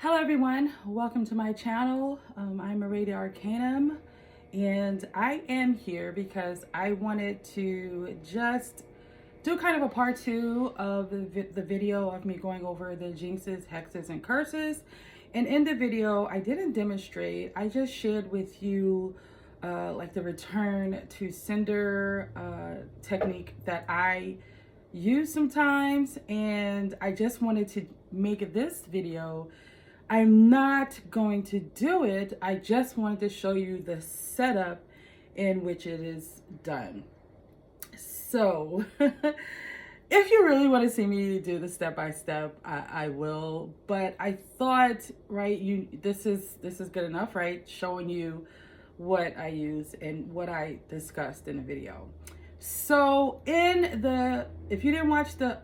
Hello everyone, welcome to my channel. I'm Aradia Arcanum, and I am here because I wanted to just do kind of a part two of the video of me going over the jinxes, hexes, and curses. And in the video, I didn't demonstrate, I just shared with you like the return to sender technique that I use sometimes, and I just wanted to make this video. I'm not going to do it. I just wanted to show you the setup in which it is done. So if you really want to see me do the step-by-step, I will. But I thought, right, this is good enough, right? Showing you what I use and what I discussed in the video. So if you didn't watch the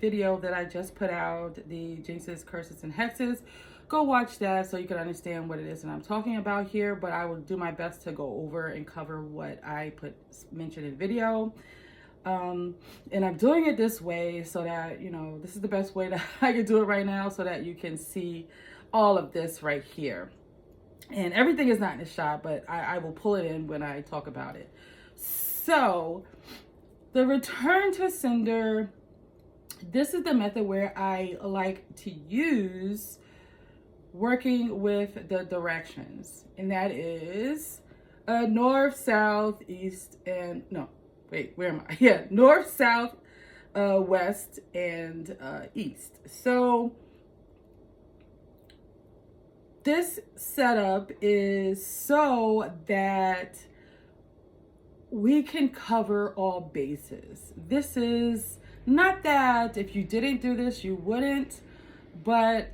video that I just put out, the jinxes, curses, and hexes, go watch that so you can understand what it is that I'm talking about here. But I will do my best to go over and cover what I mentioned in the video. And I'm doing it this way so that, this is the best way that I can do it right now, so that you can see all of this right here. And everything is not in the shot, but I will pull it in when I talk about it. So the return to sender, this is the method where I like to use working with the directions. And that is north, south, east, and no, wait, where am I? Yeah, north, south, west, and east. So this setup is so that we can cover all bases. This is not that if you didn't do this, you wouldn't, but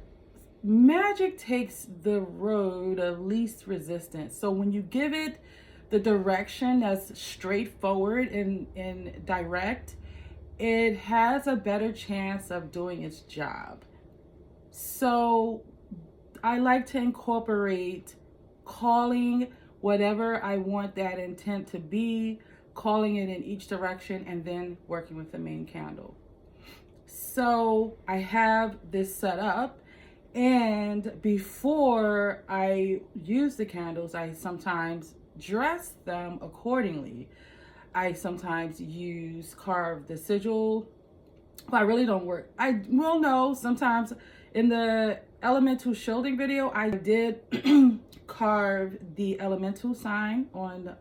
Magick takes the road of least resistance. So when you give it the direction that's straightforward and direct, it has a better chance of doing its job. So I like to incorporate calling whatever I want that intent to be, calling it in each direction, and then working with the main candle. So I have this set up, and before I use the candles, I sometimes dress them accordingly. I sometimes carve the sigil, but I really don't work. I will know sometimes in the elemental shielding video, I did carve the elemental sign on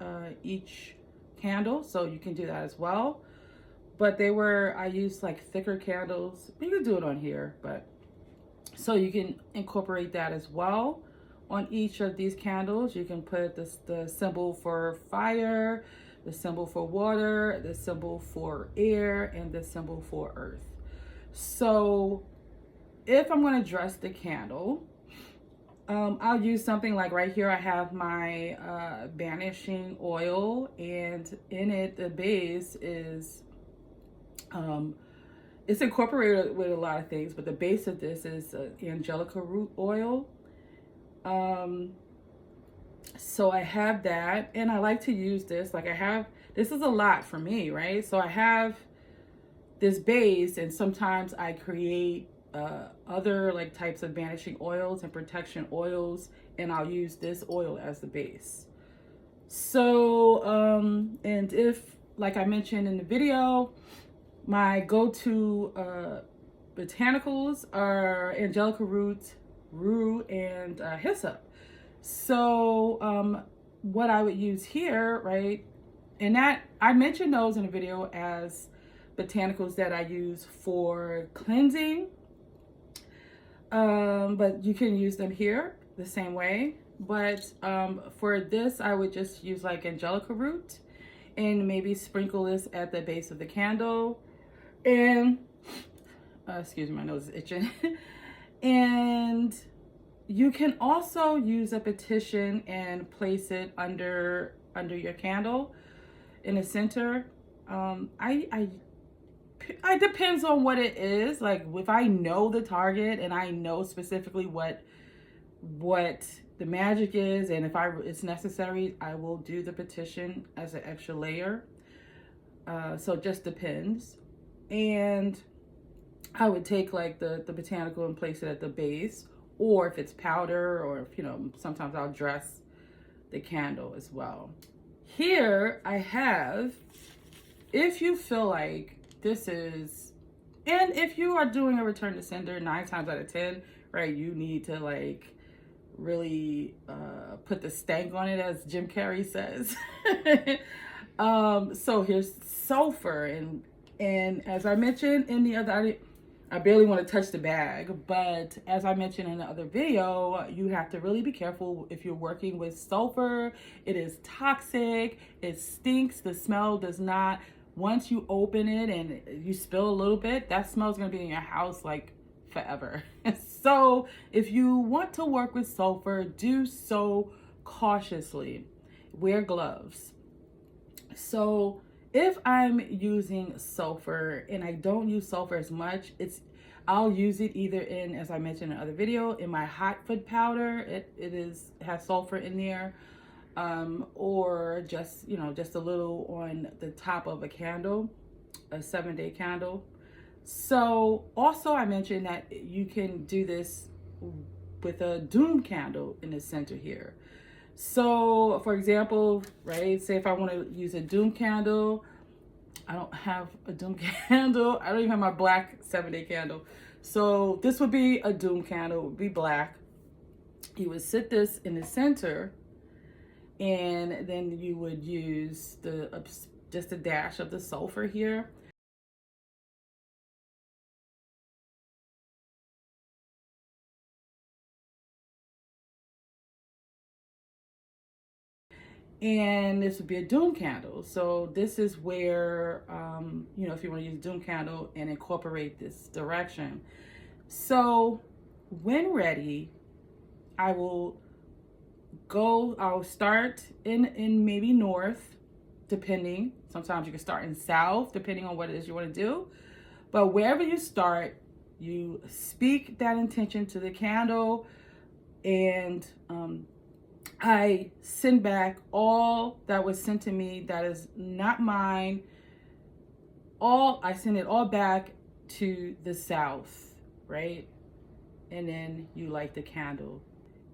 each candle, so you can do that as well. But I used like thicker candles. You can do it on here, but so you can incorporate that as well on each of these candles. You can put the symbol for fire, the symbol for water, the symbol for air, and the symbol for earth. So if I'm going to dress the candle, I'll use something like right here. I have my banishing oil, and in it, the base is it's incorporated with a lot of things, but the base of this is angelica root oil. So I have that, and I like to use this. This is a lot for me, right? So I have this base, and sometimes I create other like types of banishing oils and protection oils, and I'll use this oil as the base. So and if, like I mentioned in the video, my go-to botanicals are angelica root, rue, and hyssop. So what I would use here, right, and that I mentioned those in the video as botanicals that I use for cleansing, but you can use them here the same way. But for this, I would just use like angelica root and maybe sprinkle this at the base of the candle. And excuse me, my nose is itching. And you can also use a petition and place it under your candle in the center. It depends on what it is. Like if I know the target and I know specifically what the magic is, and if it's necessary, I will do the petition as an extra layer. So it just depends. And I would take like the botanical and place it at the base, or if it's powder, or if, sometimes I'll dress the candle as well. Here I have, if you feel like this is, and if you are doing a return to sender 9 times out of 10, right, you need to like really put the stank on it, as Jim Carrey says. So here's sulfur, and as I mentioned in the other, I barely want to touch the bag, but as I mentioned in the other video, you have to really be careful if you're working with sulfur. It is toxic, it stinks, the smell does not, once you open it and you spill a little bit, that smell is going to be in your house like forever. So if you want to work with sulfur, do so cautiously. Wear gloves. So if I'm using sulfur, and I don't use sulfur as much, I'll use it either in, as I mentioned in another video, in my hot foot powder. It has sulfur in there, or just just a little on the top of a candle, a 7-day candle. So also I mentioned that you can do this with a doom candle in the center here. So for example, right, say if I want to use a doom candle, I don't have a doom candle. I don't even have my black 7-day candle. So this would be a doom candle, it would be black. You would sit this in the center, and then you would use just a dash of the sulfur here. And this would be a doom candle. So this is where, if you want to use a doom candle and incorporate this direction. So when ready, I'll start in maybe north, depending. Sometimes you can start in south, depending on what it is you want to do. But wherever you start, you speak that intention to the candle, and I send back all that was sent to me that is not mine. I send it all back to the south, right? And then you light the candle.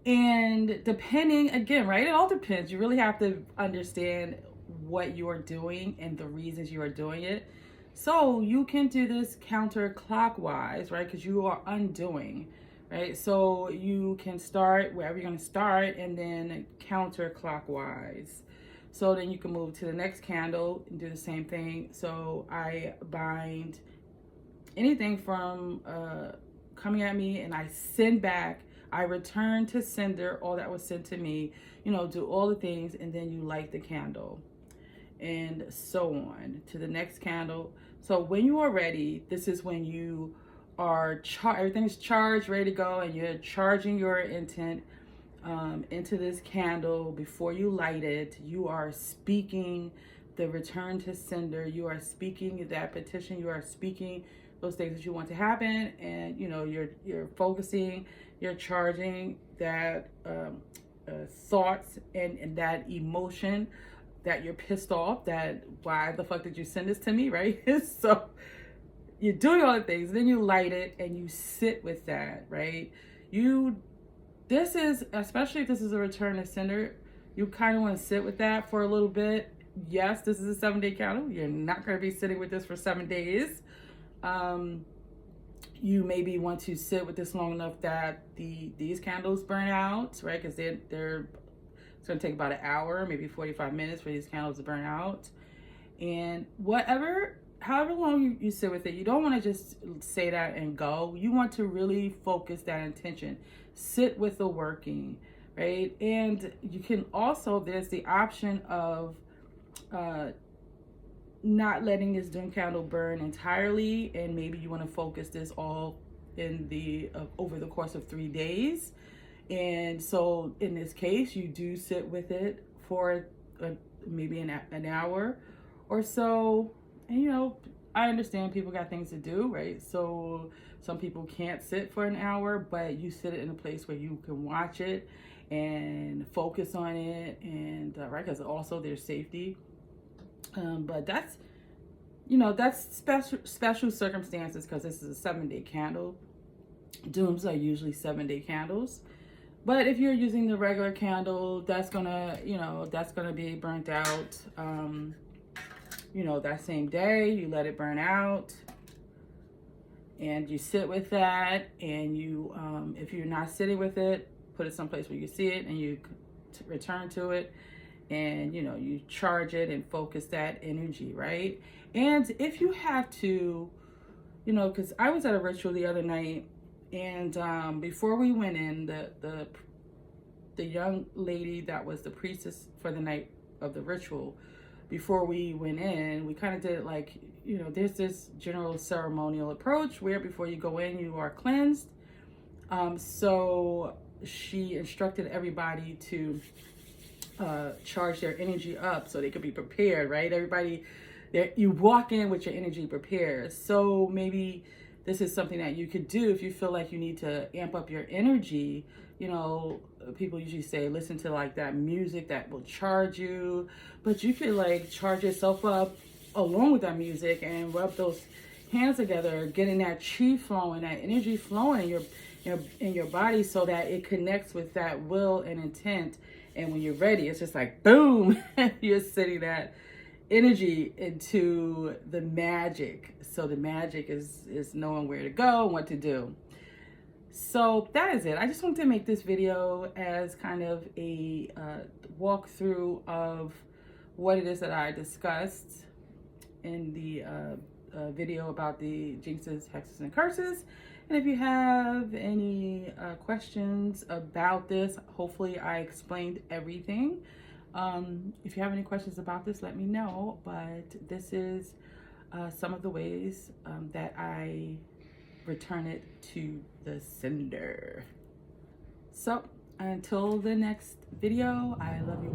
And depending, again, right, it all depends. You really have to understand what you are doing and the reasons you are doing it. So you can do this counterclockwise, right? Because you are undoing. Right, so you can start wherever you're going to start, and then counterclockwise. So then you can move to the next candle and do the same thing. So I bind anything from coming at me, and I send back. I return to sender all that was sent to me. Do all the things, and then you light the candle, and so on to the next candle. So when you are ready, this is when you are everything's charged, ready to go, and you're charging your intent into this candle. Before you light it, you are speaking the return to sender. You are speaking that petition. You are speaking those things that you want to happen, and you're focusing, you're charging that thoughts and that emotion that you're pissed off, that why the fuck did you send this to me, right? So you're doing all the things, then you light it and you sit with that, right? This is, especially if this is a return to sender, you kind of want to sit with that for a little bit. Yes, this is a 7-day candle. You're not going to be sitting with this for 7 days. You maybe want to sit with this long enough that these candles burn out, right? Because it's going to take about an hour, maybe 45 minutes for these candles to burn out. And however long you sit with it, you don't want to just say that and go. You want to really focus that intention. Sit with the working, right? And you can also, there's the option of not letting this doom candle burn entirely, and maybe you want to focus this all in over the course of 3 days. And so in this case, you do sit with it for maybe an hour or so. And I understand people got things to do, right? So some people can't sit for an hour, but you sit it in a place where you can watch it and focus on it, and right, because also there's safety. But that's special circumstances, because this is a 7-day candle. Dooms are usually 7-day candles. But if you're using the regular candle, that's gonna, that's gonna be burnt out, that same day. You let it burn out and you sit with that. And you, if you're not sitting with it, put it someplace where you see it and you return to it. And, you charge it and focus that energy, right? And if you have to, because I was at a ritual the other night, and before we went in, the young lady that was the priestess for the night of the ritual, before we went in, we kind of did like, there's this general ceremonial approach where before you go in, you are cleansed. So she instructed everybody to charge their energy up so they could be prepared, right? Everybody, you walk in with your energy prepared. So maybe this is something that you could do if you feel like you need to amp up your energy. People usually say listen to like that music that will charge you, but you could like charge yourself up along with that music and rub those hands together, getting that chi flowing, that energy flowing in your body, so that it connects with that will and intent. And when you're ready, it's just like boom, you're sending that energy into the magic. So the magic is knowing where to go and what to do. So that is it. I just wanted to make this video as kind of a walkthrough of what it is that I discussed in the video about the jinxes, hexes, and curses. And if you have any questions about this, hopefully I explained everything. If you have any questions about this, let me know. But this is some of the ways that I return it to the sender. So until the next video, I love you